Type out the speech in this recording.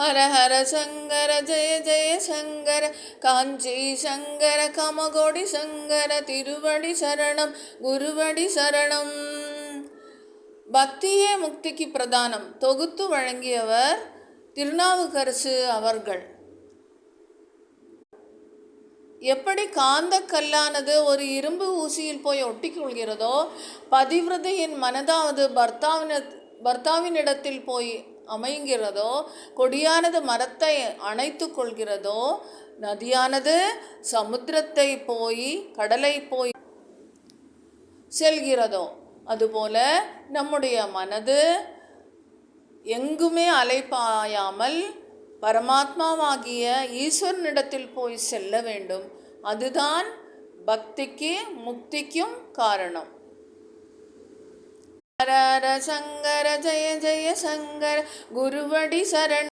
ஹர ஹர சங்கர ஜெய ஜெய சங்கர காஞ்சி சங்கர காமகோடி சங்கர திருவடி சரணம் குருவடி சரணம். பக்தியே முக்திக்கு பிரதானம் தொகுத்து வழங்கியவர் திருநாவுக்கரசு அவர்கள். எப்படி காந்த கல்லானது ஒரு இரும்பு ஊசியில் போய் ஒட்டிக்கொள்கிறதோ, பதிவிரதையின் மனதாவது பர்த்தாவினிடத்தில் போய் அமைங்கிறதோ, கொடியானது மரத்தை அணைத்து கொள்கிறதோ, நதியானது சமுத்திரத்தை போய் கடலை போய் செல்கிறதோ, அதுபோல நம்முடைய மனது எங்குமே அலைப்பாயாமல் பரமாத்மாவாகிய ஈஸ்வரனிடத்தில் போய் செல்ல வேண்டும். அதுதான் பக்திக்கு முக்திக்கும் காரணம். ஹர ஹர சங்கர ஜெய ஜெய சங்கர குருவடி சரணம்.